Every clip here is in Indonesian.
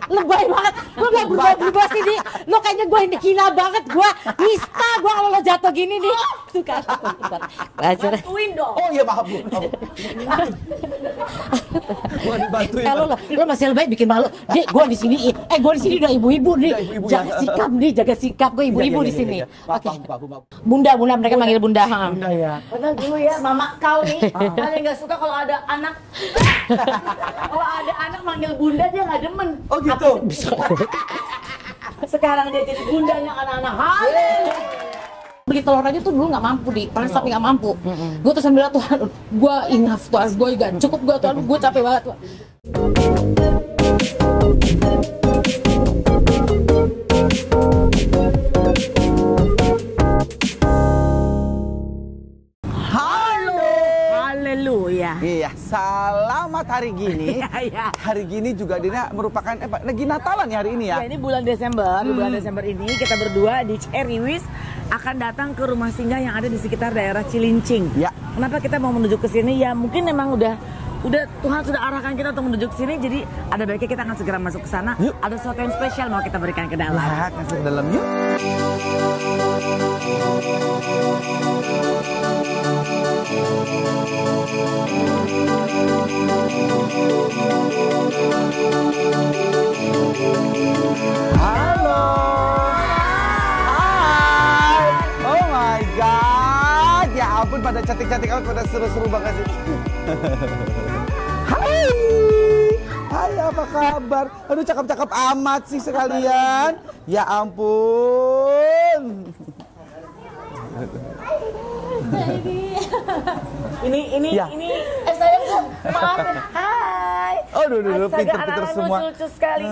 lebay banget. Gue gak berubah-berubah sih, Di. Lo kayaknya gue ini gila banget. Gue nista gue kalau lo jatuh gini, Di. Tuh kan. Bantuin dong. Oh iya, maaf Bu. Gua dibantuin. Lo masih lebay bikin malu. Di, gue di sini. Gue di sini udah ibu-ibu, Di. Jaga sikap, Di. Jaga sikap. Gue ibu-ibu di sini. Oke. Bunda, mereka manggil Bunda. Bunda ya. Padahal dulu ya, mama kau nih paling nggak suka kalau ada anak. Kalau ada anak manggil bunda dia nggak demen. Oh gitu. Sekarang dia jadi bundanya anak-anak. Halo. Beli telur aja tuh dulu nggak mampu, Di. Paling sampai nggak mampu. Gue tuh sambil Tuhan, gue enough Tuhan, gue gak cukup gue Tuhan, gue capek banget Tuhan. Iya, selamat hari gini. Hari gini juga Dina merupakan lagi Natalan ya hari ini ya. Ini bulan Desember. Di bulan Desember ini kita berdua di Cherry Wish akan datang ke rumah singgah yang ada di sekitar daerah Cilincing. Ya. Kenapa kita mau menuju ke sini? Ya mungkin memang udah Tuhan sudah arahkan kita untuk menuju ke sini. Jadi ada baiknya kita akan segera masuk ke sana. Yuk. Ada sesuatu yang spesial mau kita berikan ke dalam. Nah, masuk ke dalam yuk. Halo. Hai. Oh my god. Ya ampun pada cantik-cantik amat, pada seru-seru banget sih. Hai. Hai, apa kabar? Aduh, cakep-cakep amat sih sekalian. Ya ampun. Ini Ya. sayang Bu, maaf ya. Hai. Aduh, pinter-pinter semua. Lucu sekali.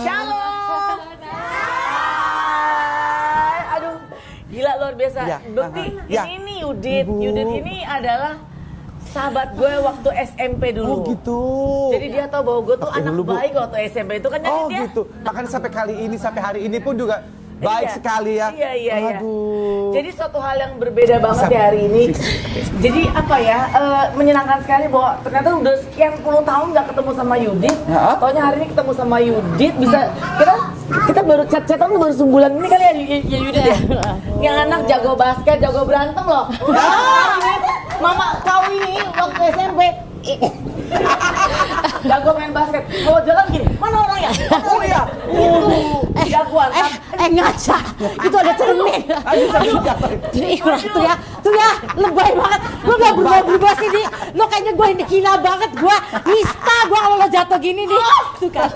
Shalom. Hai. Aduh, gila luar biasa. Ya. Bukti, Ya. ini Yudit. Ibu. Yudit ini adalah sahabat gue waktu SMP dulu. Oh gitu. Jadi dia tahu bahwa gue tuh Oke, anak dulu, Bu. baik waktu SMP itu kan, jadi Oh dia. gitu. Makanya sampai kali ini, sampai hari ini pun juga baik Iya. sekali ya. Iya. Aduh. Jadi suatu hal yang berbeda banget ya hari ini. Jadi apa ya, menyenangkan sekali bahwa ternyata udah sekian puluh tahun nggak ketemu sama Yudit. Ya. Taunya hari ini ketemu sama Yudit, bisa kita baru chat-chatan baru sebulan ini kali ya, Yudit ya. Yang anak jago basket, jago berantem loh. Mama kau ini waktu SMP jago main basket. Kalau jalan gini, mana orangnya? Oh iya. Jagoan. Ngaca. Itu ada cermin. Tuh ya, lebay banget. Gue gak berubah-berubah sih, Di. Lo kayaknya gue ini gila banget. Gue nista gue kalau lo jatuh gini, Di. Tuh kan.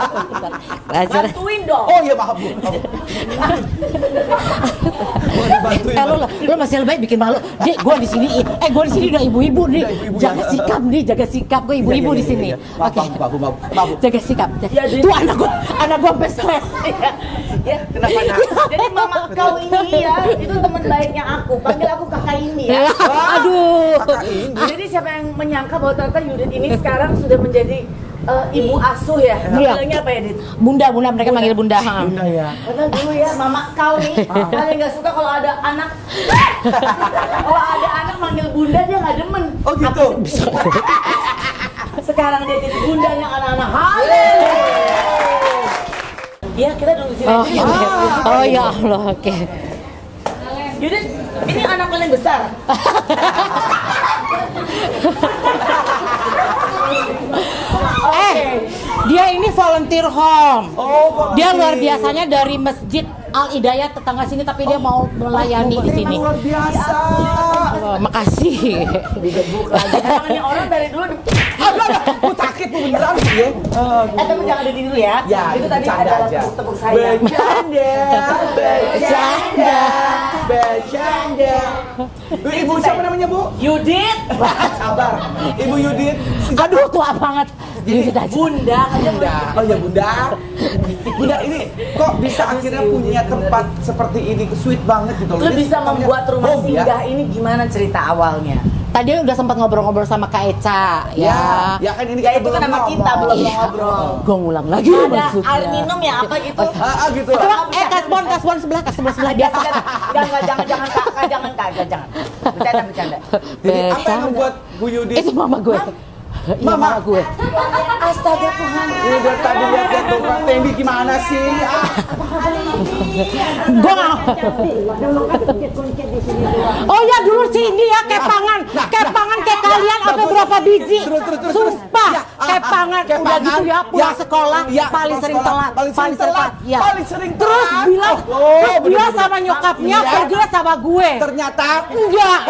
Bantuin dong. Oh iya, maaf Bu. Gua dibantuin. Lo masih lebay bikin malu. Di, gue di sini. Gue di sini udah ibu-ibu, Di. Jaga sikap, Di. Jaga sikap. Gue ibu-ibu di sini. Oke. Maaf. Jaga sikap. Tuh anak gue sampai stres. Ya, kenapa nak? Jadi mama kau ini ya, itu teman baiknya aku. Panggil aku kakak ini ya. Aduh. Kakak ini. Jadi siapa yang menyangka bahwa ternyata Yudit ini sekarang sudah menjadi ibu asuh ya? Bilangnya apa ya, Dit? Bunda, mereka manggil Bunda. Bunda ya. Padahal dulu ya, mama kau nih paling nggak suka kalau ada anak. Kalau ada anak manggil bunda dia nggak demen. Oh gitu. Sekarang dia jadi bundanya anak-anak. Halo. Iya, kita duduk di sini aja ya. Oh ya Allah, oke. Yudit, ini anak paling besar. Dia ini volunteer home. Oh, Dia luar biasanya dari Masjid Al Hidayat tetangga sini, tapi dia mau melayani di sini. Luar biasa. Makasih. Namanya orang dari dulu. Aku sakit Bu beneran ya. Tapi jangan diri dulu ya. Ya, itu tadi bercanda adalah aja. tepuk saya. Bercanda. Ibu siapa namanya Bu? Yudit. Sabar. Ibu Yudit. Aduh, tua banget. Bunda. Bunda. Oh ya Bunda. Bunda ini kok bisa akhirnya punya tempat seperti ini, sweet banget gitu loh. Lu bisa membuat rumah home, ya? singgah ini gimana cerita awalnya? Tadi udah sempat ngobrol-ngobrol sama Kak Eca, ya. Ya kan ini Ya itu kan nama kita belum Iya. ngobrol. Gue ngulang lagi Ada maksudnya. air minum ya apa gitu? Gitu. Kasbon sebelah biasa. Jangan Kak, jangan. Bercanda. Jadi apa yang membuat Bu Yudit? Itu mama gue. Iya, mama gue. Astaga Tuhan. Udah tadi lihat tuh Kak Tendi gimana sih? Gue nggak. Oh ya dulu sih ini ya kepangan kayak kalian sampai berapa biji. Sumpah kepangan udah gitu ya pulang sekolah paling sering telat. Ya. Terus bilang sama nyokapnya pergi sama gue. Ternyata enggak.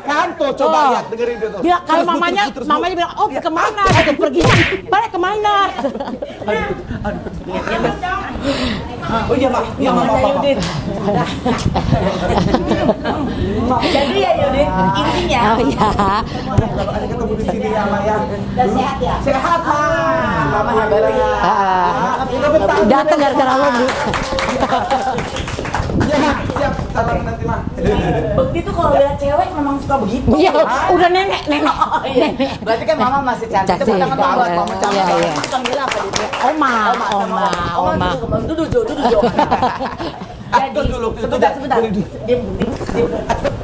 Kan tuh coba lihat dengerin dia tuh. Ya kalau mamanya bilang, "Oh, kemana?" Gitu pergi. Balik kemana? Oh iya, Mak. Iya, Mama. Yudit. Jadi ya Yudit, intinya. Oh iya. Kalau ada ketemu di sini ya, Mak ya. Udah sehat ya? Sehat, Mak. Mama hebat ya. Datang gara-gara lo, Bu. Siap. Salam nanti, Mak. Bekti tuh kalau lihat cewek memang suka begitu. Iya, udah nenek. Oh, iya. Berarti kan mama masih cantik. Cantik. Tepuk tangan buat mama cantik. Iya. Panggil apa dia? Oma. Duduk. Jadi, sebentar. Diam.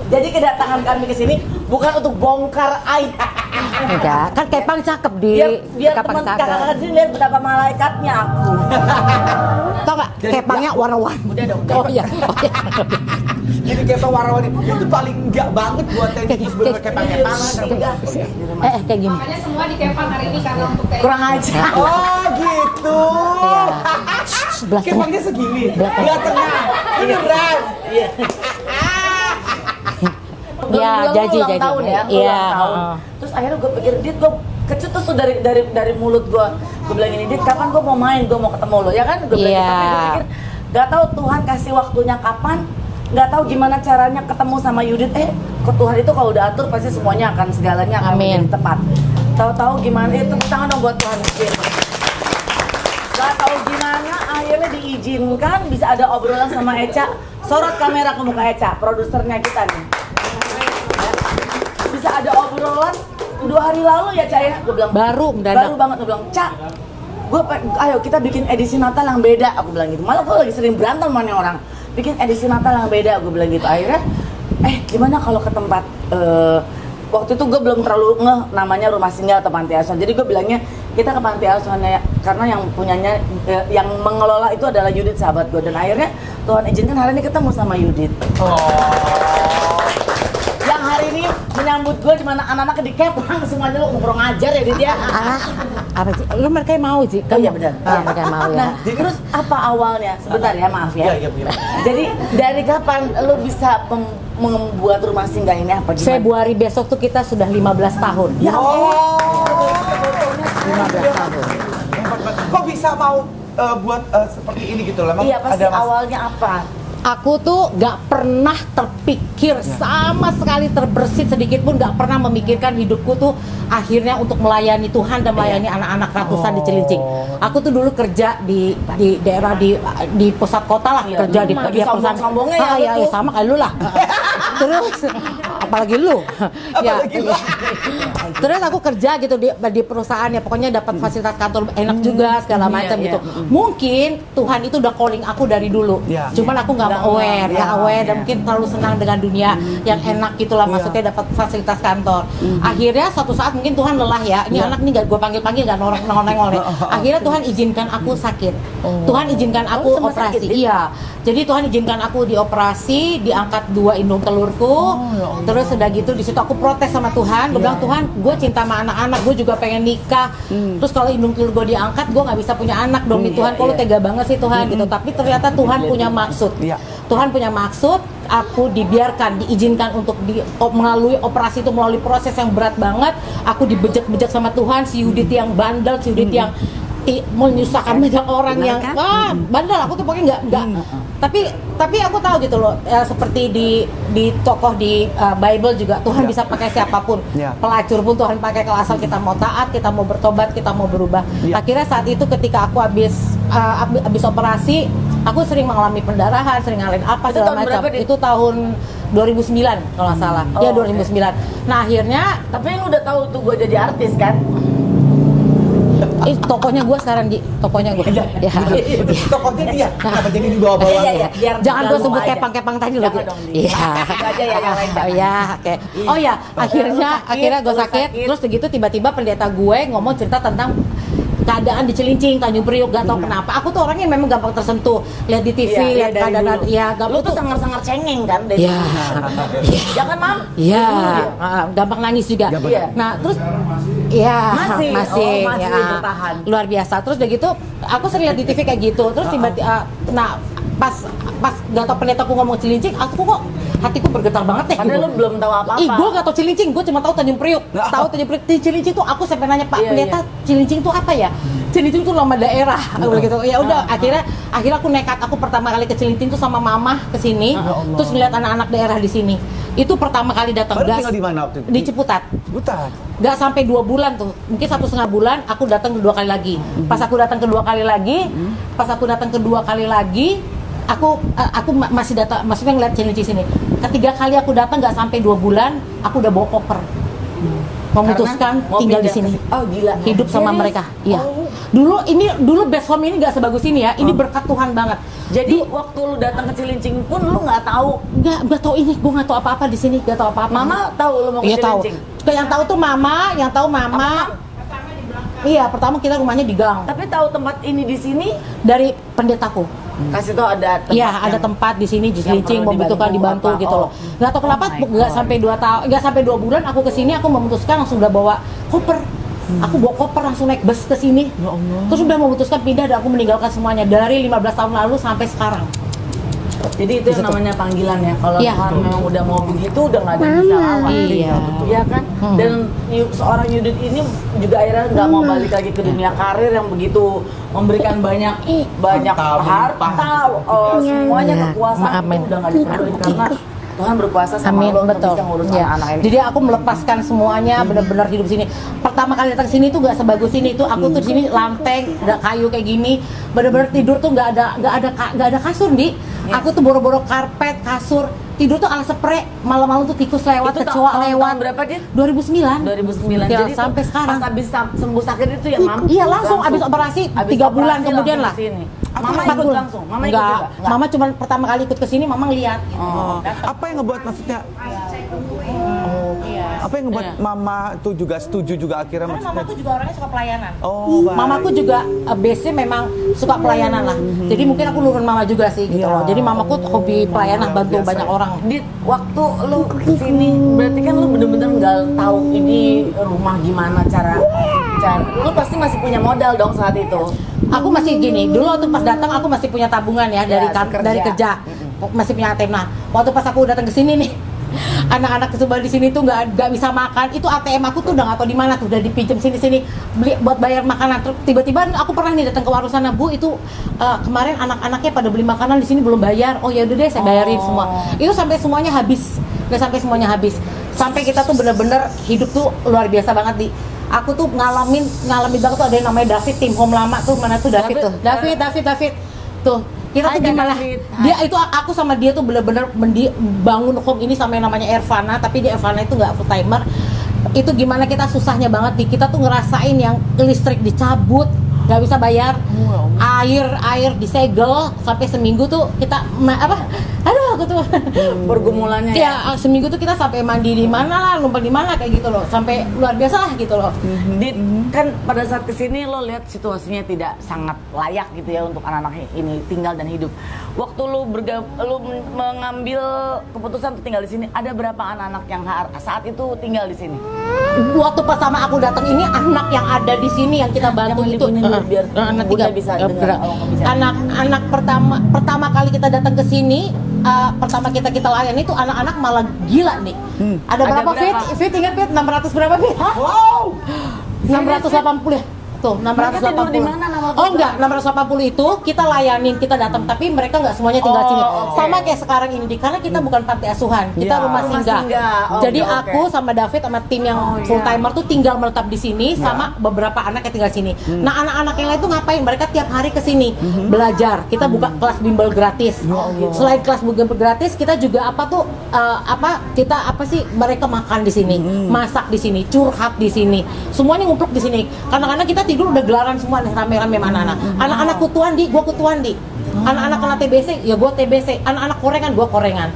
Jadi kedatangan kami ke sini bukan untuk bongkar aib. Enggak, kan Kepang cakep di Biar Kepang teman cakep. kakak sini lihat betapa malaikatnya aku. Tau nggak? Kepangnya warna-warni. Udah dong. Oh iya. Ini Kepang warna-warni itu paling enggak banget buat Tendi sebelum Kepang-kepangan. Kayak gini. Makanya semua di Kepang hari ini karena untuk TNI. Kurang aja. Oh, gitu. Iya. Sebelah tengah. Kepangnya segini. Belah tengah. Belah tengah. Beneran. Iya. Ya, jadi. tahun ya. Iya. Ulang tahun. Terus akhirnya gue pikir, Dit, gue kecetus tuh dari mulut gue. Gue bilang ini, Dit, kapan gue mau main, gue mau ketemu lo, ya kan? Gue bilang, Iya. tapi gue pikir, gak tahu Tuhan kasih waktunya kapan, gak tahu gimana caranya ketemu sama Yudit. Ke Tuhan itu kalau udah atur pasti semuanya akan segalanya akan Amin. menjadi tepat. Tahu-tahu gimana? Tepuk tangan dong buat Tuhan. Gak tahu gimana akhirnya diizinkan bisa ada obrolan sama Eca. Sorot kamera ke muka Eca, produsernya kita nih. Bisa ada obrolan 2 hari lalu ya Ca ya, gue bilang Baru mendadak. baru banget, gue bilang Ca, ayo kita bikin edisi Natal yang beda, aku bilang gitu. Malah gue lagi sering berantem sama nih orang, bikin edisi Natal yang beda, gue bilang gitu. Akhirnya gimana kalau ke tempat waktu itu gue belum terlalu ngeh namanya rumah singgah atau panti asuhan, jadi gue bilangnya kita ke panti asuhan ya, karena yang punyanya yang mengelola itu adalah Yudit sahabat gue. Dan akhirnya Tuhan izinkan hari ini ketemu sama Yudit. Yang hari ini menyambut gue di mana anak-anak di Kepang semuanya lu kurang ajar ya Dit ya. Apa sih? Lu mereka yang mau sih? Oh iya benar. Mereka yang mau ya. Nah, terus apa awalnya? Sebentar ya, maaf ya. Iya. Jadi dari kapan lu bisa membuat rumah singgah ini apa gimana? Februari besok tuh kita sudah 15 tahun. Ya Oh. 15 tahun. Kok bisa mau buat seperti ini gitu lah? Iya, pasti awalnya apa? Aku tuh gak pernah terpikir sama sekali terbersit sedikit pun, gak pernah memikirkan hidupku tuh akhirnya untuk melayani Tuhan dan melayani anak-anak ratusan di Cilincing. Aku tuh dulu kerja di daerah di pusat kota lah, kerja di perusahaan. Sombong-sombongnya ya, iya, lu tuh. sama kayak lu lah. Terus apalagi lu. Ya. Terus aku kerja gitu di perusahaan ya, pokoknya dapat fasilitas kantor enak juga segala macam gitu. Mungkin Tuhan itu udah calling aku dari dulu. Cuman aku nggak aware, dan mungkin terlalu senang dengan dunia yang enak gitulah, maksudnya dapat fasilitas kantor. Akhirnya suatu saat mungkin Tuhan lelah ya, ini anak nih gak gue panggil gak nongol-nongol. Akhirnya Tuhan izinkan aku sakit. Tuhan izinkan aku operasi. Iya. Jadi Tuhan izinkan aku dioperasi, diangkat 2 indung telurku. Terus udah gitu di situ aku protes sama Tuhan. Gue bilang, Tuhan, gue cinta sama anak-anak, gue juga pengen nikah. Terus kalau indung telur gue diangkat, gue nggak bisa punya anak dong. Tuhan, kalau tega banget sih Tuhan gitu. Tapi ternyata Tuhan punya maksud. Tuhan punya maksud, aku diizinkan untuk melalui operasi itu, melalui proses yang berat banget. Aku dibejek-bejek sama Tuhan, si Yudit yang bandel, si Yudit yang menyusahkan banyak orang yang bandel. Aku tuh pokoknya nggak. Tapi aku tahu gitu loh, seperti di tokoh di Bible juga Tuhan bisa pakai siapapun. Pelacur pun Tuhan pakai kalau asal kita mau taat, kita mau bertobat, kita mau berubah. Akhirnya saat itu ketika aku habis operasi, aku sering mengalami pendarahan, sering ngalamin apa segala macam. Itu tahun 2009 kalau nggak salah. Ya 2009. Nah akhirnya, tapi lu udah tahu tuh gue jadi artis kan? Tokonya gue sekarang Ji, tokonya gue. Ya. Tokonya dia. Kenapa jadi dibawa-bawa? Jangan gue sebut kepang-kepang tadi loh. Iya. Oh ya, oke. Oh ya, akhirnya gue sakit. Terus begitu tiba-tiba pendeta gue ngomong cerita tentang keadaan di Cilincing, Tanjung Priok, gak tau kenapa. Aku tuh orangnya memang gampang tersentuh. Lihat di TV, lihat keadaan, ya lu tuh sangar-sangar cengeng kan dari ya. Ya kan, Mam? Iya, gampang nangis juga. Nah, terus ya masih ya, bertahan. Luar biasa. Terus udah gitu, aku sering lihat di TV kayak gitu. Terus tiba-tiba, nah pas gak tau pendetaku ngomong Cilincing, aku kok hatiku bergetar banget deh. Padahal lu belum tahu apa-apa. Gue gak tau Cilincing, gue cuma tahu Tanjung Priok. Tahu Tanjung Priok. Di Cilincing tuh aku sampai nanya Pak Pendeta, Cilincing tuh apa ya? Cilincing tuh nama daerah. Gitu. Ya udah, akhirnya aku nekat. Aku pertama kali ke Cilincing tuh sama mama ke sini, terus ngeliat anak-anak daerah di sini. Itu pertama kali datang. Baru tinggal di mana waktu itu? Di Ciputat. Ciputat. Gak sampai 2 bulan tuh, mungkin 1,5 bulan. Aku datang kedua kali lagi. Pas aku datang kedua kali lagi, aku masih datang, maksudnya ngeliat Cilincing sini. Ketiga kali aku datang nggak sampai 2 bulan, aku udah bawa koper, memutuskan tinggal di sini. Oh gila. Hidup sama mereka. Iya. Dulu best home ini nggak sebagus ini ya. Ini berkat Tuhan banget. Jadi waktu lu datang ke Cilincing pun lu nggak tahu? Nggak tahu ini, gue nggak tahu apa-apa di sini, nggak tahu apa-apa. Mama tahu lu mau ke Cilincing? Tahu. Yang tahu tuh mama, Iya, pertama kita rumahnya di gang. Tapi tahu tempat ini di sini dari pendetaku. Kasih tau ada tempat. Iya, ada tempat di sini di Cilincing membutuhkan dibantu gitu loh. Nggak tahu kenapa nggak sampai 2 tahun, nggak sampai 2 bulan aku kesini, aku memutuskan langsung udah bawa koper. Aku bawa koper langsung naik bus ke sini. Ya Allah. Terus udah memutuskan pindah dan aku meninggalkan semuanya dari 15 tahun lalu sampai sekarang. Jadi itu yang namanya panggilan ya. Kalau Tuhan memang udah mau begitu, udah nggak ada yang bisa lawan. Iya kan? Dan seorang Yudit ini juga akhirnya nggak mau balik lagi ke dunia karir yang begitu memberikan banyak harta, semuanya kekuasaan itu udah nggak diperlukan karena Tuhan berkuasa sama lo untuk bisa ngurus anak-anak ini. Jadi aku melepaskan semuanya, benar-benar hidup sini. Pertama kali datang sini tuh gak sebagus ini, tuh aku tuh sini lantai, ada kayu kayak gini, benar-benar tidur tuh gak ada kasur di. Aku tuh boro-boro karpet, kasur, tidur tuh ala spray, malam-malam tuh tikus lewat, kecoa lewat. Tahun berapa dia? 2009. Jadi sampai sekarang. Pas habis sembuh sakit itu ya, Mam? Iya, langsung habis operasi 3 bulan kemudian lah. Mama ikut langsung? Mama ikut juga? Enggak. Mama cuma pertama kali ikut ke sini, Mama ngeliat. Apa yang ngebuat maksudnya? Apa yang ngebuat Mama tuh juga setuju juga akhirnya Karena maksudnya? Mama tuh juga orangnya suka pelayanan. Baik. Mamaku juga base-nya memang suka pelayanan lah. Jadi mungkin aku nurun Mama juga sih gitu loh. Jadi Mamaku hobi pelayanan, bantu banyak orang. Di waktu lu kesini, berarti kan lu bener-bener nggak tahu ini rumah gimana cara lu pasti masih punya modal dong saat itu. Aku masih gini, dulu waktu pas datang aku masih punya tabungan ya dari kerja. Masih punya ATM. Nah, waktu pas aku datang ke sini nih, anak-anak kesebar di sini tuh nggak bisa makan. Itu ATM aku tuh udah nggak tahu di mana tuh, udah dipinjam sini beli buat bayar makanan. Terus tiba-tiba aku pernah nih datang ke warung sana, Bu, itu kemarin anak-anaknya pada beli makanan di sini belum bayar. Oh ya udah deh, saya bayarin semua. Itu sampai semuanya habis. Sampai kita tuh bener-bener hidup tuh luar biasa banget di. Aku tuh ngalamin banget tuh, ada yang namanya David, tim home lama tuh, mana tuh David tuh. David. Tuh, kita tuh gimana? Dia itu aku sama dia tuh bener-bener bangun home ini sama yang namanya Ervana, tapi dia Ervana itu nggak full timer. Itu gimana kita susahnya banget kita tuh ngerasain yang listrik dicabut, nggak bisa bayar, air disegel sampai seminggu tuh kita aku tuh pergumulannya ya seminggu tuh kita sampai mandi di mana lah, numpang di mana kayak gitu loh, sampai luar biasa lah gitu loh. Kan pada saat kesini lo lihat situasinya tidak sangat layak gitu ya untuk anak-anak ini tinggal dan hidup. Waktu lu mengambil keputusan untuk tinggal di sini, ada berapa anak-anak yang saat itu tinggal di sini? Waktu pertama aku datang ini, anak yang ada di sini yang kita bantu itu biar anak tiga bisa dengar. Anak pertama kali kita datang ke sini, pertama kita layani itu anak-anak malah gila nih. Ada berapa Fit? Ingat Fit? 600 berapa Fit? Wow. 680 ya? Tuh, 680. Di mana nama? Oh enggak, 680 itu kita layanin, kita datang, tapi mereka enggak semuanya tinggal sini. Sama kayak sekarang ini, karena kita bukan panti asuhan, kita rumah singgah. Jadi aku sama David sama tim yang full timer tuh tinggal menetap di sini, sama beberapa anak yang tinggal sini. Nah, anak-anak yang lain tuh ngapain? Mereka tiap hari ke sini belajar. Kita buka kelas bimbel gratis. Selain kelas bimbel gratis, kita juga mereka makan di sini, masak di sini, curhat di sini. Semuanya ngumpul di sini. Kadang-kadang kita dulu udah gelaran semua nih rame-rame sama anak-anak. Anak-anak kutuan di, gua kutuan di. Anak-anak kena TBC, ya gua TBC. Anak-anak korengan, gua korengan.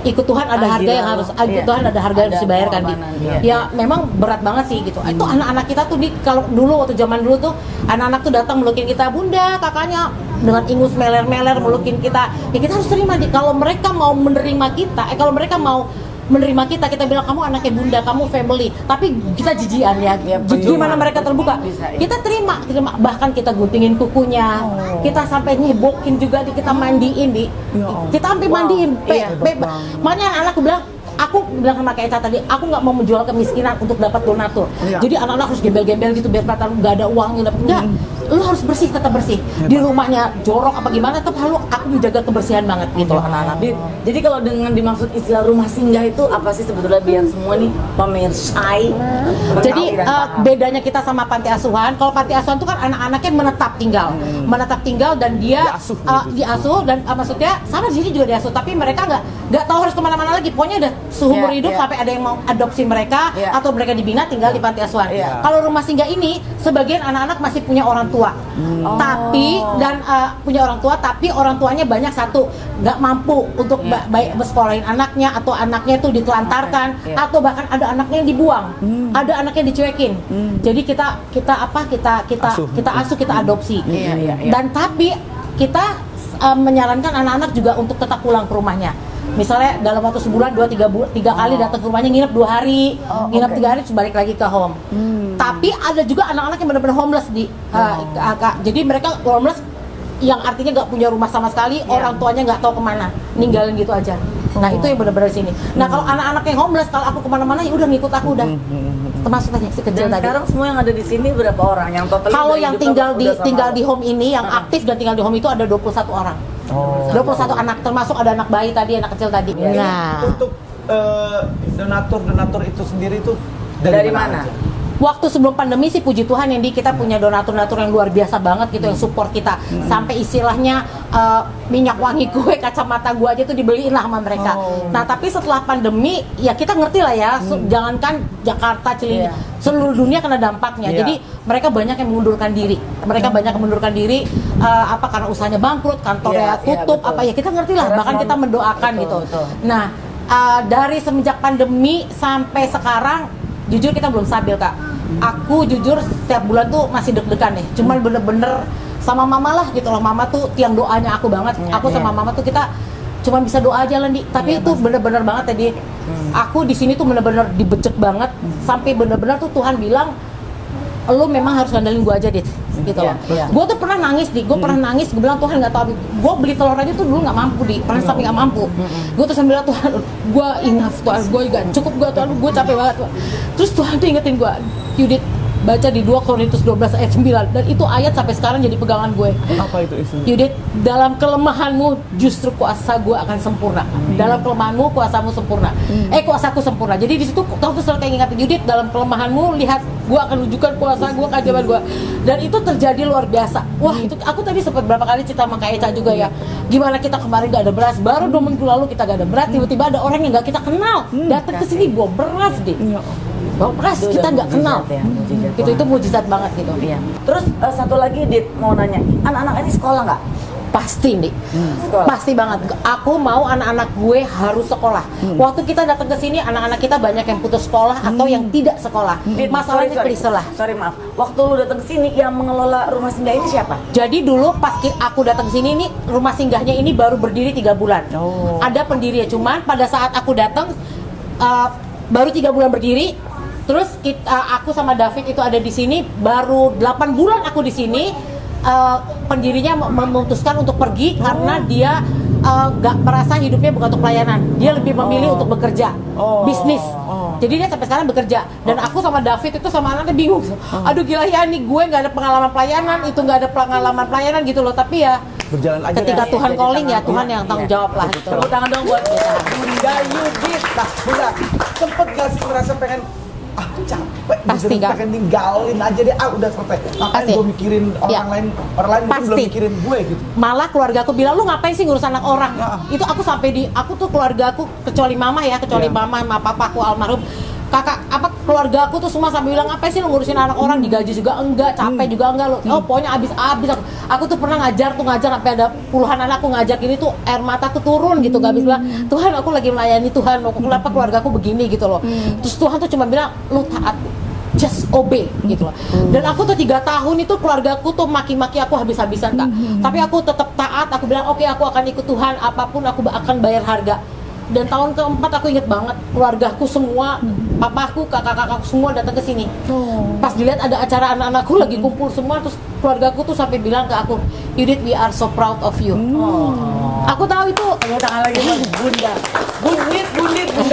Ikut Tuhan ada harga yang harus, ikut Tuhan ada harga yang harus dibayarkan di. Ya memang berat banget sih gitu. Itu anak-anak kita tuh di, kalau dulu waktu zaman dulu tuh anak-anak tuh datang melukin kita, bunda, kakaknya dengan ingus meler-meler melukin kita. Ya kita harus terima di. Kalau mereka mau menerima kita, kalau mereka mau menerima kita, kita bilang kamu anaknya bunda, kamu family. Tapi kita jijian ya. Gimana mereka terbuka? Kita terima, bahkan kita guntingin kukunya. Kita sampai nyebokin juga di, kita mandiin di. Kita sampai mandiin. Makanya anak-anakku bilang, aku bilang sama kayak Eca tadi, aku nggak mau menjual kemiskinan untuk dapat donatur. Jadi anak-anak harus gembel-gembel gitu biar kelihatan nggak ada uangnya. Enggak, lu harus bersih, tetap bersih. Di rumahnya jorok apa gimana, tetap aku menjaga kebersihan banget gitu loh anak-anak. Jadi kalau dengan dimaksud istilah rumah singgah itu apa sih sebetulnya biar semua nih pemirsa? Jadi bedanya kita sama panti asuhan, kalau panti asuhan itu kan anak-anaknya menetap tinggal dan dia diasuh dan maksudnya sama di sini juga diasuh, tapi mereka nggak tahu harus kemana-mana lagi. Pokoknya udah seumur hidup sampai ada yang mau adopsi mereka atau mereka dibina tinggal di panti asuhan. Kalau rumah singgah ini sebagian anak-anak masih punya orang tua, tapi punya orang tua, tapi orang tuanya banyak satu nggak mampu untuk baik bersekolahin anaknya, atau anaknya itu ditelantarkan, atau bahkan ada anaknya yang dibuang, ada anaknya dicuekin. Jadi kita asuh, kita adopsi. Dan tapi kita menyarankan anak-anak juga untuk tetap pulang ke rumahnya. Misalnya dalam waktu sebulan 2-3 kali datang ke rumahnya, nginep 2 hari, nginep 3 hari terus balik lagi ke home. Tapi ada juga anak-anak yang benar-benar homeless di jadi mereka homeless yang artinya nggak punya rumah sama sekali, orang tuanya nggak tahu kemana, ninggalin gitu aja. Nah itu yang benar-benar sini. Nah kalau anak-anak yang homeless, kalau aku kemana-mana ya udah ngikut aku udah. Termasuk tadi si kecil tadi. Sekarang semua yang ada di sini berapa orang yang total? Kalau yang tinggal di home ini, yang aktif dan tinggal di home itu ada 21 orang. 21 anak, termasuk ada anak bayi tadi, anak kecil tadi. Nah, untuk donatur itu sendiri itu dari mana? Waktu sebelum pandemi sih puji Tuhan yang kita punya donatur-donatur yang luar biasa banget gitu yang support kita. Sampai istilahnya minyak wangi gue, kacamata gue aja tuh dibeliin lah sama mereka. Nah tapi setelah pandemi ya kita ngerti lah ya, jangankan Jakarta, Cilinyi, seluruh dunia kena dampaknya. Jadi mereka banyak yang mengundurkan diri. Karena usahanya bangkrut, kantornya tutup, kita ngerti lah. Bahkan kita mendoakan gitu. Nah dari semenjak pandemi sampai sekarang jujur kita belum stabil Kak. Aku jujur setiap bulan tuh masih deg-degan nih. Cuman bener-bener sama mama lah gitu loh. Mama tuh tiang doanya aku banget. Aku sama mama tuh kita cuma bisa doa aja Lendi. Tapi itu bener-bener banget tadi. Aku di sini tuh bener-bener dibecek banget. Sampai bener-bener tuh Tuhan bilang, lo memang harus ngandelin gue aja dit gitu loh. Gue tuh pernah nangis gue bilang Tuhan nggak tahu, gue beli telur aja tuh dulu nggak mampu pernah sampai nggak mampu. Gue tuh sambil bilang Tuhan, gue enough Tuhan, gue juga cukup Tuhan, gue capek banget Tuhan. Terus Tuhan tuh ingetin gue, Yudit baca di 2 Korintus 12 ayat 9, dan itu ayat sampai sekarang jadi pegangan gue. Apa itu isinya? Yudit, dalam kelemahanmu justru kuasa gue akan sempurna. Dalam kelemahanmu kuasamu sempurna. Kuasaku sempurna. Jadi di situ kamu tuh selalu kayak ingat, Yudit, dalam kelemahanmu lihat gue akan tunjukkan kuasa gue, keajaiban gue. Dan itu terjadi luar biasa. Wah, itu aku tadi sempat berapa kali cerita sama Kak Eca juga ya. Gimana kita kemarin gak ada beras, baru 2 minggu lalu kita gak ada beras, tiba-tiba ada orang yang gak kita kenal datang ke sini bawa beras deh. Beras kita nggak kenal, itu mujizat banget gitu. Terus satu lagi Dit mau nanya, anak-anak ini sekolah nggak? Pasti nih, pasti banget. Aku mau anak-anak gue harus sekolah. Waktu kita datang ke sini, anak-anak kita banyak yang putus sekolah atau yang tidak sekolah. Masalahnya please lah. Sorry maaf. Waktu lu datang ke sini, yang mengelola rumah singgah ini siapa? Jadi dulu pas aku datang ke sini, ini rumah singgahnya ini baru berdiri 3 bulan. Ada pendirinya, cuman pada saat aku datang baru 3 bulan berdiri. Terus aku sama David itu ada di sini baru 8 bulan aku di sini. Pendirinya memutuskan untuk pergi karena dia gak merasa hidupnya bukan untuk pelayanan. Dia lebih memilih untuk bekerja, bisnis. Jadi dia sampai sekarang bekerja. Dan aku sama David itu sama anaknya bingung. Aduh gila ya, nih gue gak ada pengalaman pelayanan, itu gak ada pengalaman pelayanan gitu loh. Tapi ya berjalan aja ketika Tuhan calling ya Tuhan yang tanggung jawab lah gitu. Tepuk tangan dong buat Bunda Yudit. Nah Bunda, sempet gak sih merasa pengen capek, pasti gak, pengen ninggalin aja deh, udah selesai. Ngapain gue mikirin orang lain mungkin belum mikirin gue gitu. Malah keluarga aku bilang, lu ngapain sih ngurus anak orang? Itu aku sampai aku tuh keluarga aku, kecuali mama ya, mama sama papaku almarhum, kakak keluarga aku tuh semua sampai bilang apa sih lo ngurusin anak orang, digaji juga enggak, capek juga enggak lo. Oh pokoknya abis aku tuh pernah ngajar sampai ada puluhan anak aku ngajak ini tuh air mataku turun gitu, gak habis bilang Tuhan aku lagi melayani Tuhan, kenapa keluarga aku begini gitu loh. Terus Tuhan tuh cuma bilang lo taat, just obey gitu loh. Dan aku tuh 3 tahun itu keluargaku tuh maki-maki aku habis-habisan Kak. Tapi aku tetap taat, aku bilang oke, aku akan ikut Tuhan, apapun aku akan bayar harga. Dan tahun keempat aku inget banget keluargaku semua, papaku, kakak-kakakku semua datang ke sini. Pas dilihat ada acara anak-anakku lagi kumpul semua, terus keluargaku tuh sampai bilang ke aku, Yudit, we are so proud of you. Aku tahu itu. Tepuk tangan lagi Bunda. Bunda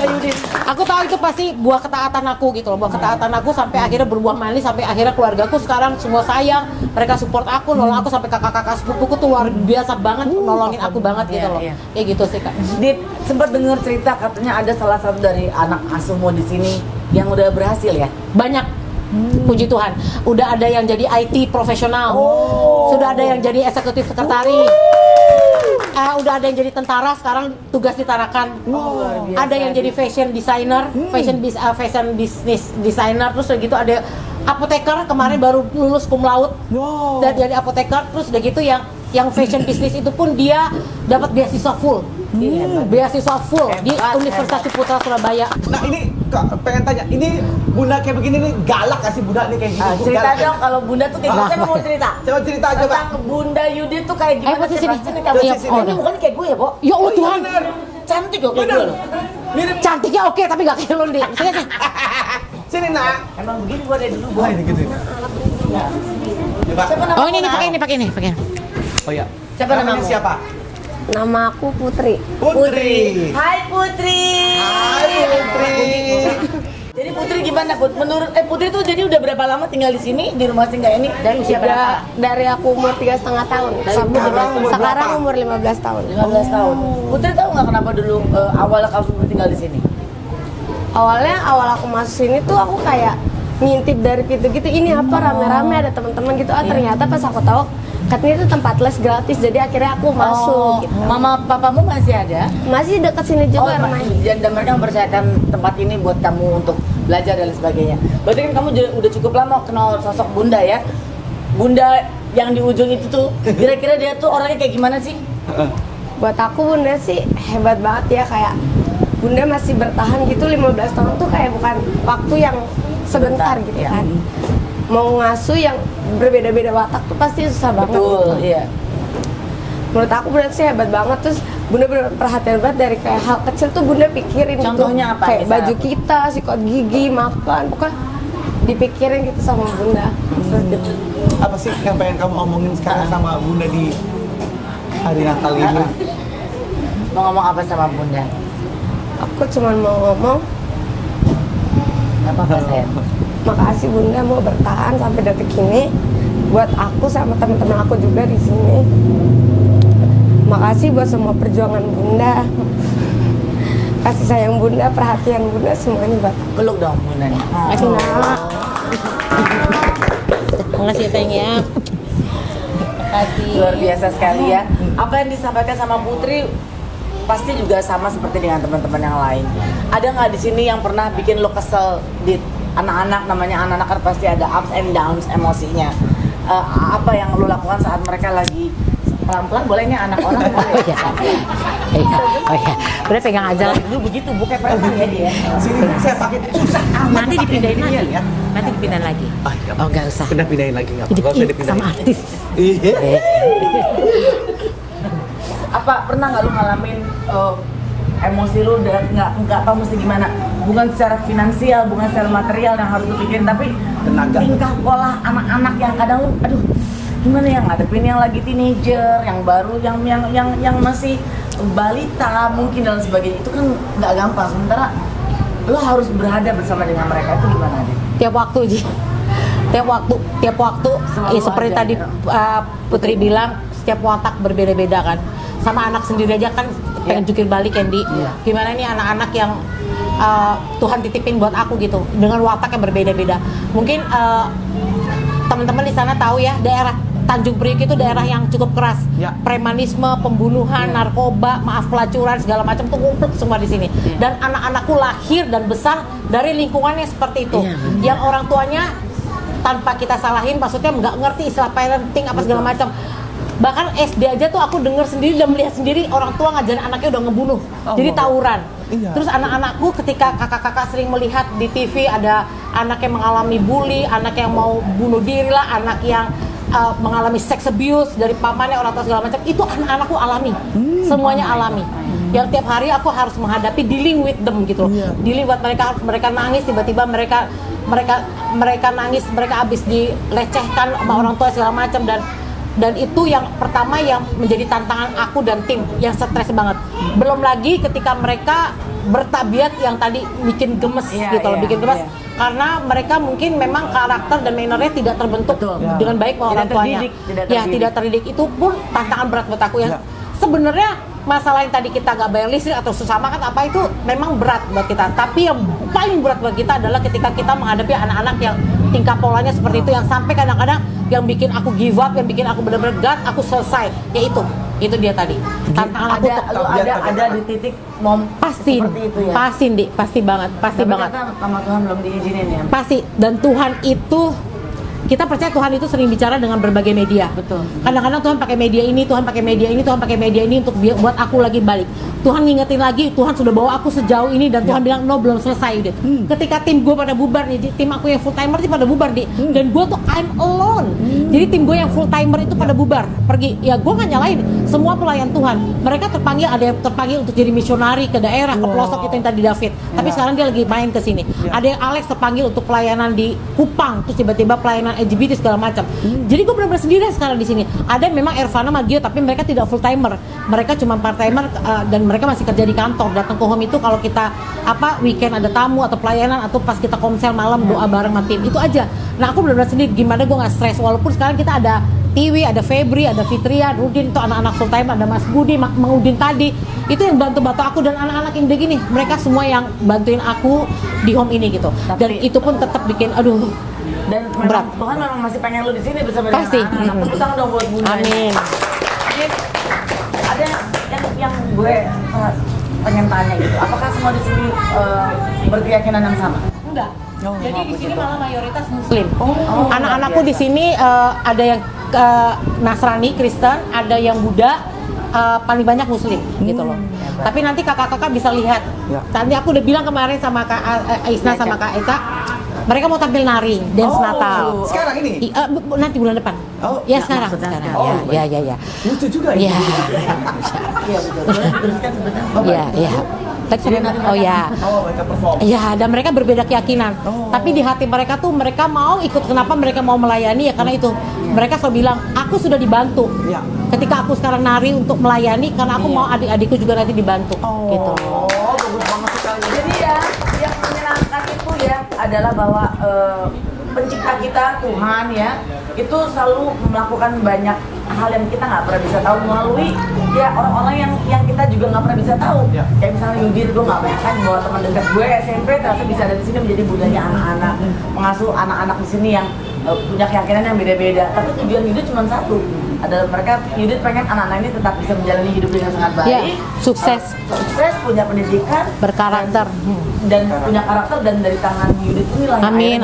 Yudit. Aku tahu itu pasti buah ketaatan aku gitu loh, buah ketaatan aku sampai akhirnya berbuah manis, sampai akhirnya keluargaku sekarang semua sayang, mereka support aku, nolong aku, sampai kakak-kakak sepupuku tuh luar biasa banget nolongin aku banget gitu loh. Kayak gitu sih Kak. Dit, sempat dengar cerita katanya ada salah satu dari anak asuhmu di sini yang udah berhasil ya? Banyak. Puji Tuhan, udah ada yang jadi IT profesional, sudah ada yang jadi eksekutif sekretaris, udah ada yang jadi tentara sekarang tugas di Tarakan, ada yang jadi fashion designer, fashion business designer, terus udah gitu ada apoteker kemarin baru lulus cum laude dan jadi apoteker, terus udah gitu yang fashion business itu pun dia dapat beasiswa full. Beasiswa full di Universitas Putra Surabaya. Nah ini Kak, pengen tanya, ini Bunda kayak begini nih galak gak sih Bunda nih kayak gini? Cerita dong kalau Bunda tuh kayak gimana, mau cerita? Coba cerita aja Pak. Tentang Bunda Yudit tuh kayak gimana? Posisi sini. Ini bukan kayak gue ya, Bo? Ya Allah Tuhan. Cantik kok kayak gue loh. Mirip. Cantiknya oke tapi gak kayak lo deh. Sini nak. Emang begini gue dari dulu, Bo. Ini gitu. Oh ini pakai ini. Oh ya. Siapa namamu? Ini siapa? Nama aku Putri. Putri. Hai Putri. Hai Putri. Jadi Putri gimana Put? Menurut Putri tuh jadi udah berapa lama tinggal di sini di rumah singgah ini? Dari usia berapa? Dari aku umur 3,5 tahun. Sekarang umur 15 tahun. 15 tahun. Putri tahu nggak kenapa dulu awalnya kamu tinggal di sini? Awal aku masuk sini tuh aku kayak ngintip dari gitu-gitu, ini apa rame-rame ada teman-teman gitu. Ternyata pas aku tahu katanya itu tempat les gratis, jadi akhirnya aku masuk gitu. Mama papamu masih ada? Masih dekat sini juga rumahnya. Dan mereka mempercayakan tempat ini buat kamu untuk belajar dan sebagainya. Berarti kan kamu udah cukup lama kenal sosok Bunda ya. Bunda yang di ujung itu tuh, kira-kira dia tuh orangnya kayak gimana sih? Buat aku Bunda sih hebat banget ya, kayak Bunda masih bertahan gitu 15 tahun tuh kayak bukan waktu yang sebentar gitu kan. Mau ngasuh yang berbeda-beda watak tuh pasti susah banget. Betul, iya. Menurut aku Bunda sih hebat banget, terus Bunda perhatian banget dari kayak hal kecil tuh Bunda pikirin. Contohnya gitu. apa? Kayak baju kita, sikat gigi, makan, pokoknya dipikirin gitu sama Bunda. Apa sih yang pengen kamu omongin sekarang sama Bunda di hari Natal ini? Mau ngomong apa sama Bunda? Aku cuma mau ngomong, Gak apa-apa sayang. makasih Bunda mau bertahan sampai detik ini. Buat aku sama teman-teman aku juga di sini. Makasih buat semua perjuangan Bunda. Kasih sayang Bunda, perhatian Bunda, semuanya buat aku. Peluk dong Bundanya. Makasih Nak. Makasih sayang ya. Makasih. Luar biasa sekali ya. Apa yang disampaikan sama Putri pasti juga sama seperti dengan teman-teman yang lain. Ada nggak di sini yang pernah bikin lo kesel? Di anak-anak, namanya anak-anak kan pasti ada ups and downs emosinya. Apa yang lo lakukan saat mereka lagi pelan-pelan, bolehnya anak orang boleh? Oh iya. Udah pegang aja lah. Dulu begitu, bukan preman ya dia. Sini saya pakai susah amat. Nanti dipindahin lagi. Ya. Nanti dipindahin lagi. Oh nggak usah. Udah pindahin lagi nggak? Hidup Nggak usah dipindahin. sama artis. Iya. Apa pernah nggak lu ngalamin emosi lu udah nggak tahu mesti gimana, bukan secara finansial, bukan secara material yang harus lu pikirin, tapi Tenaga. tingkah pola anak-anak yang kadang lu aduh gimana ya ngadepin yang lagi teenager, yang baru, yang masih balita mungkin dan sebagainya, itu kan nggak gampang. Sementara lu harus berada bersama dengan mereka, itu gimana deh? Tiap waktu Ji. Tiap waktu Selalu seperti aja, tadi Putri bilang, setiap watak berbeda-beda kan. Sama anak sendiri aja kan pengen jukir balik Candy. Gimana nih anak-anak yang Tuhan titipin buat aku gitu, dengan watak yang berbeda-beda. Mungkin teman-teman di sana tahu ya, daerah Tanjung Priok itu daerah yang cukup keras. Ya. Premanisme, pembunuhan, narkoba, maaf pelacuran segala macam tuh ngumpul semua di sini. Dan anak-anakku lahir dan besar dari lingkungannya seperti itu. Yang orang tuanya tanpa kita salahin, maksudnya nggak ngerti istilah parenting apa segala macam. Bahkan SD aja tuh aku dengar sendiri dan melihat sendiri orang tua ngajarin anaknya udah ngebunuh, jadi tawuran. Terus anak-anakku ketika kakak-kakak sering melihat di TV ada anak yang mengalami bully, anak yang mau bunuh diri lah, anak yang mengalami sex abuse dari pamannya, orang tua segala macam, itu anak-anakku alami, semuanya alami. Yang tiap hari aku harus menghadapi dealing with them gitu, dealing with mereka nangis, tiba-tiba mereka nangis, mereka habis dilecehkan sama orang tua segala macam, dan itu yang pertama yang menjadi tantangan aku dan tim yang stres banget. Belum lagi ketika mereka bertabiat yang tadi bikin gemes bikin gemes karena mereka mungkin memang karakter dan mannernya tidak terbentuk dengan baik sama orang tuanya. Tidak terdidik. Itu pun tantangan berat buat aku yang sebenarnya masalah yang tadi kita gak bayar listrik atau susah makan apa itu memang berat buat kita, tapi yang paling berat buat kita adalah ketika kita menghadapi anak-anak yang tingkah polanya seperti itu, yang sampai kadang-kadang yang bikin aku give up, yang bikin aku benar-benar aku selesai, yaitu dia tadi tantangan aku. Ada di titik pasti seperti itu ya, pasti banget ternyata sama Tuhan belum diizinin ya, pasti. Dan Tuhan itu, kita percaya Tuhan itu sering bicara dengan berbagai media. Betul. Kadang-kadang Tuhan pakai media ini, Tuhan pakai media ini, Tuhan pakai media ini untuk buat aku lagi balik. Tuhan ngingetin lagi, Tuhan sudah bawa aku sejauh ini dan Tuhan bilang no, belum selesai deh. Ketika tim gue pada bubar nih, tim aku yang full timer sih pada bubar deh. Dan gue tuh I'm alone. Jadi tim gue yang full timer itu pada bubar, pergi. Ya gue nggak nyalain, semua pelayan Tuhan. Mereka terpanggil, ada yang terpanggil untuk jadi misionari ke daerah, ke pelosok itu yang tadi David. Tapi sekarang dia lagi main ke sini. Ada yang Alex terpanggil untuk pelayanan di Kupang, terus tiba-tiba pelayanan LGBT segala macam. Jadi gue benar-benar sendirian sekarang di sini. Ada memang Ervana Magio, tapi mereka tidak full timer. Mereka cuma part timer dan mereka masih kerja di kantor. Datang ke home itu kalau kita weekend ada tamu atau pelayanan atau pas kita komsel malam doa bareng sama tim, itu aja. Nah aku benar-benar sendiri. Gimana gue nggak stres walaupun sekarang kita ada Tiwi, ada Febri, ada Fitria, Rudin, itu anak-anak full time, ada Mas Budi, Mang Udin tadi, itu yang bantu-bantu aku, dan anak-anak yang begini, mereka semua yang bantuin aku di home ini gitu. Dan itu pun tetap bikin dan berat. Tuhan memang masih pengen lu di sini bersama Pasti. dengan anak-anak. Tepuk tangan dong buat Bunda. Amin. Ada yang gue pengen tanya gitu, apakah semua di sini berkeyakinan yang sama? Enggak. Jadi di sini malah mayoritas Muslim. Anak-anakku di sini ada yang Nasrani, Kristen, ada yang Buddha, paling banyak Muslim gitu loh. Tapi nanti kakak-kakak bisa lihat. Tadi aku udah bilang kemarin sama Kak Isna sama Kak Eka, mereka mau tampil nari, dance Natal. Sekarang ini? Nanti bulan depan. Ya sekarang. Ya. Lucu juga ya. Iya betul. Teruskan sebenarnya. Iya. Mereka perform. Ya, dan mereka berbeda keyakinan. Tapi di hati mereka tuh mereka mau ikut. Kenapa mereka mau melayani? Ya karena itu. Mereka selalu bilang, aku sudah dibantu. Ketika aku sekarang nari untuk melayani, karena aku mau adik-adikku juga nanti dibantu. Gitu. Bagus banget sekali. Jadi ya, yang menyenangkan itu ya adalah bahwa pencipta kita Tuhan ya itu selalu melakukan banyak hal yang kita nggak pernah bisa tahu melalui ya orang-orang yang kita juga nggak pernah bisa tahu. Kayak misalnya Yudit, gue nggak bayangkan bahwa teman dekat gue SMP ternyata bisa ada di sini menjadi budaya anak-anak, mengasuh anak-anak di sini yang punya keyakinan yang beda-beda. Tapi tujuan Yudit cuma satu, adalah mereka Yudit pengen anak-anak ini tetap bisa menjalani hidup dengan sangat baik, sukses, punya pendidikan, berkarakter, dan punya karakter, dan dari tangan Yudit inilah amin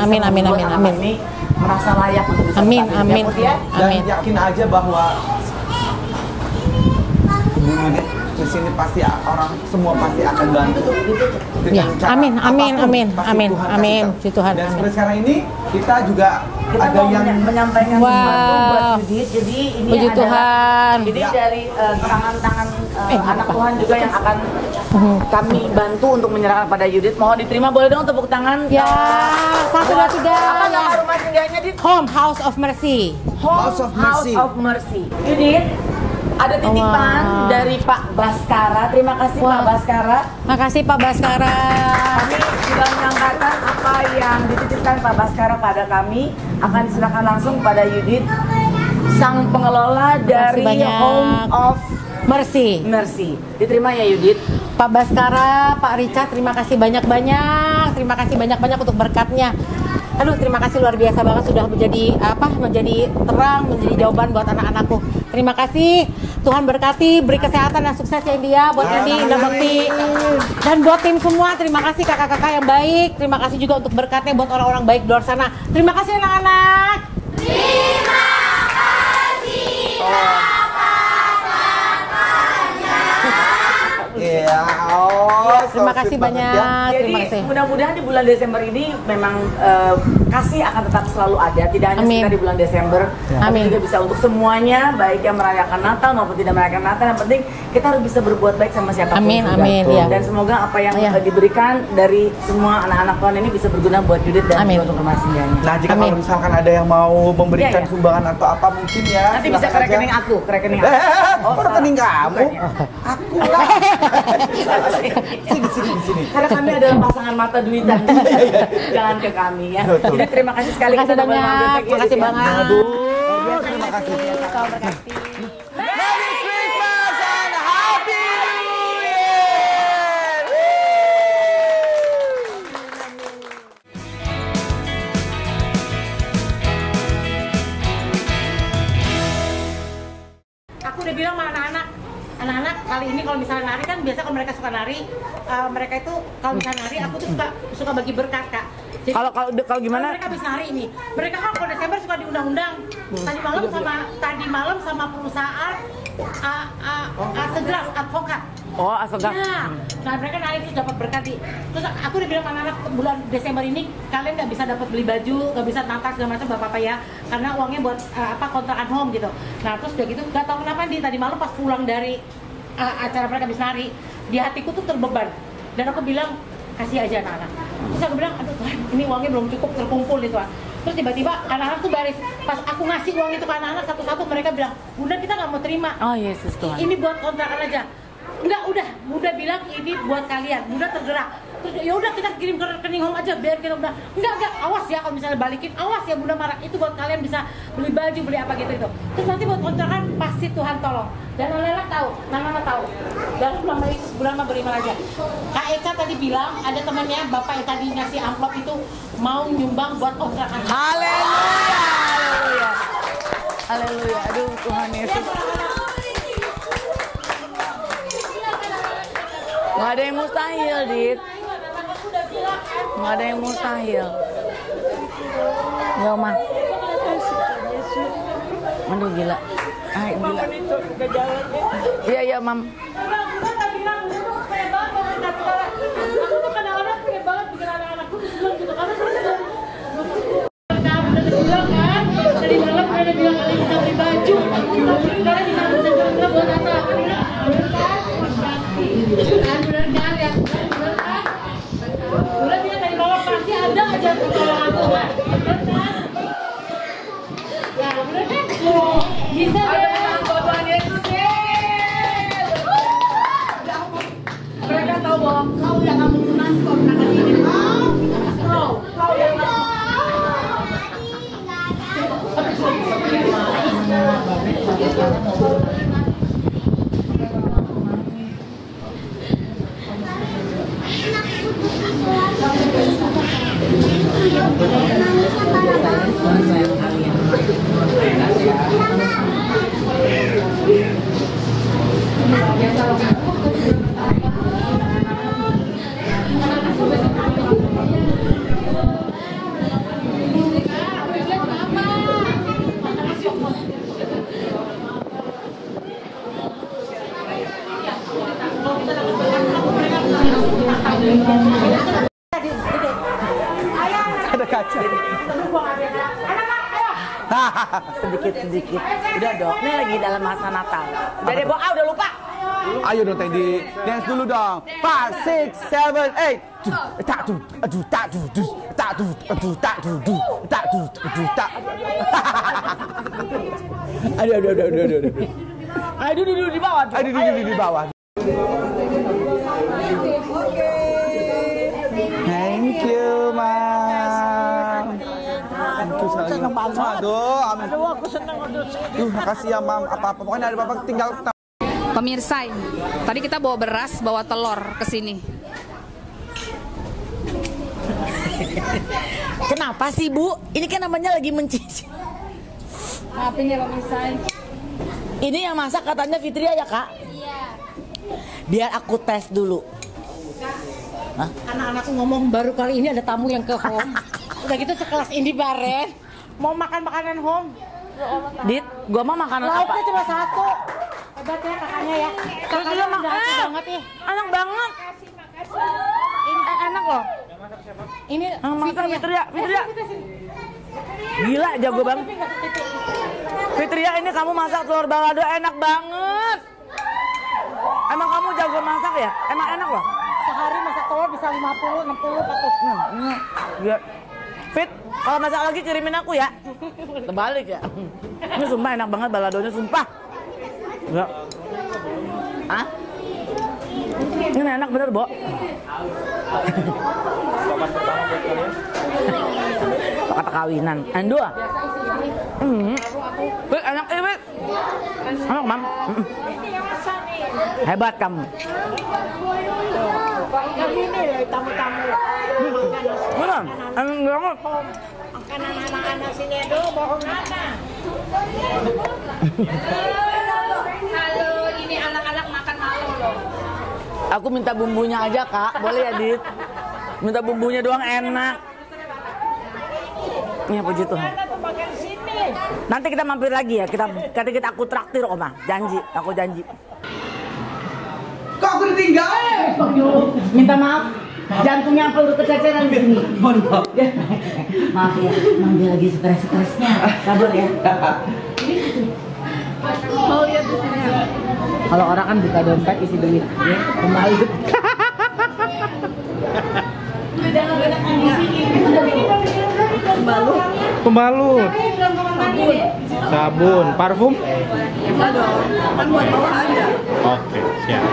ini merasa layak untuk bisa amin. Dan yakin aja bahwa Bu Yudit di sini pasti orang semua pasti akan bantu. Amin. Tuhan. Dan seperti sekarang ini kita juga ada yang menyampaikan sesuatu buat Yudit. Jadi ini puji Tuhan. Jadi dari tangan-tangan anak Tuhan juga yang akan kami bantu untuk menyerahkan pada Yudit. Mohon diterima, boleh dong tepuk tangan. Ya, 1, 2, 3. Apa nama rumah singgahnya, Dit? House of Mercy. House of Mercy. Yudit, ada titipan dari Pak Baskara. Terima kasih Pak Baskara. Makasih Pak Baskara. Kami sudah menyampaikan apa yang dititipkan Pak Baskara pada kami, akan diserahkan langsung pada Yudit, sang pengelola dari Home of Mercy. Diterima ya Yudit. Pak Baskara, Pak Richard, terima kasih banyak-banyak. Terima kasih banyak-banyak untuk berkatnya. Aduh, terima kasih luar biasa banget sudah menjadi terang, menjadi jawaban buat anak-anakku. Terima kasih. Tuhan berkati, beri kesehatan dan sukses ya India buat Andi, Indah Bekti. Dan buat tim semua, terima kasih kakak-kakak yang baik. Terima kasih juga untuk berkatnya buat orang-orang baik di luar sana. Terima kasih anak-anak. Terima kasih Iya, Terima kasih banyak. Jadi Terima kasih. mudah-mudahan di bulan Desember ini memang kasih akan tetap selalu ada, tidak hanya Amin. sekedar di bulan Desember, tapi Amin. juga bisa untuk semuanya, baik yang merayakan Natal maupun tidak merayakan Natal. Yang penting kita harus bisa berbuat baik sama siapapun Amin, juga. amin, ya. Dan semoga apa yang Ya. diberikan dari semua anak-anak Tuhan ini bisa berguna buat Yudit dan Amin. untuk Mas Singgahnya. Nah, jika Amin. kalau misalkan ada yang mau memberikan Iya, iya. sumbangan atau apa mungkin ya. Nanti bisa ke silakan rekening aja. aku, ke rekening aku. Kok rekening kamu? Bukan ya? Aku lah. Sini. Karena kami adalah pasangan mata duitan. Jangan ke kami ya. Betul. Jadi terima kasih sekali. Terima kasih kita udah banyak. mengambil Terima kasih bagian ya. banget. Aduh, terima kasih. Tuhan berkati. Merry Christmas and Happy New Year! Aku udah bilang sama anak-anak kali ini kalau misalnya nari kan biasa kalau mereka suka nari, mereka itu kalau misalnya nari aku tuh suka bagi berkat Kak. Jadi, Kalau gimana? mereka habis nari ini, mereka kan kalau Desember suka diundang-undang. Tadi malam sama perusahaan Segras advokat. Oh, Asogak. Ya, nah mereka nari terus dapat berkat. Terus aku udah bilang sama anak-anak bulan Desember ini kalian nggak bisa dapat beli baju, nggak bisa Natal segala macam bapak-bapak ya, karena uangnya buat kontrakan home gitu. Nah terus udah gitu nggak tahu kenapa tadi malam pas pulang dari acara mereka habis nari, di hatiku tuh terbeban. Dan aku bilang kasih aja anak-anak. Terus aku bilang aduh Tuhan ini uangnya belum cukup terkumpul nih Tuhan. Terus tiba-tiba anak-anak tuh baris. Pas aku ngasih uang itu ke anak-anak satu-satu mereka bilang Bunda kita nggak mau terima. Oh Yesus Tuhan. Ini buat kontrakan aja. Enggak, udah. Bunda bilang ini buat kalian. Bunda tergerak. Terus ya udah kita kirim ke rekening home aja biar kita udah. Enggak, awas ya kalau misalnya balikin. Awas ya Bunda marah. Itu buat kalian bisa beli baju, beli apa gitu itu. Terus nanti buat kontrakan pasti Tuhan tolong. Dan Nana tahu, Nana tahu. Dan Mama Yesus bulan mah beriman aja. Kak Eka tadi bilang ada temannya bapak yang tadi ngasih amplop itu mau nyumbang buat kontrakan. Haleluya, haleluya. Haleluya. Aduh Tuhan Yesus. Nggak ada yang mustahil, Dit. Nggak ada yang mustahil. Nggak, Ma. Aduh, gila. Ay, gila. Iya, Mam. Bisa deh. Mereka tahu bahwa kau yang kamu lunasi kontrakan ini. Kau yang Ada kaca. Sedikit. Udah dong. Ini lagi dalam masa Natal. Udah deh, udah lupa. Ayo dong Teddy, dance dulu dong. 5, 6, 7, 8. Aduh. Aduh, duduk di bawah. Aduh di bawah. Thank you, Mam. Thank you seneng banget. Aduh, amin. Aduh, aku seneng. Aduh, makasih ya, Mam. Apa-apa pokoknya ada Bapak tinggal. Pemirsa, tadi kita bawa beras, bawa telur ke sini. Kenapa sih Bu? Ini kan namanya lagi mencicip. Maafin ya pemirsa. Ini yang masak katanya Fitria ya Kak? Iya. Biar aku tes dulu. Anak-anakku ngomong baru kali ini ada tamu yang ke home. Udah gitu sekelas ini Baren mau makan makanan home. Dit, gua mah makanan apa? Lauknya cuma satu. Hebat ya kakaknya ya. Kakaknya mendahapi banget ya. Enak banget. Ini enak loh. Ini Masak Fitria. Gila, jago banget. Fitria, ini kamu masak telur balado enak banget. Emang kamu jago masak ya? Emang enak loh. sehari masak telur bisa 50, 60, 40. Ya. Fit, kalau masak lagi kirimin aku ya. Terbalik ya. Ini sumpah enak banget baladonya, sumpah. Ya. Hah? Ini enak bener, Bo. Kata kawinan. Ando ah. Fit, enak Fit. Enak, Mam. Hebat kamu. Ini loh tamu-tamu. Bener, enak banget. Makanan anak-anak sini aduh bohong anak. Halo, ini anak-anak makan malam loh. Aku minta bumbunya aja, Kak. Boleh ya, Dit? Minta bumbunya doang enak. Iya, puji Tuhan. Nanti kita mampir lagi ya. Kita aku traktir, Oma. Janji, aku janji. Kok aku ditinggalin? Minta maaf. Jantungnya apa udah kececeran di sini. Maaf ya, emang dia lagi stres-stresnya. Sabar ya. Mau lihat di sini. Kalau orang kan buka dompet isi duit, ya, kembali. Pembalut. Sabun, parfum? Enggak dong, kan buat bawa aja. Oke, siap.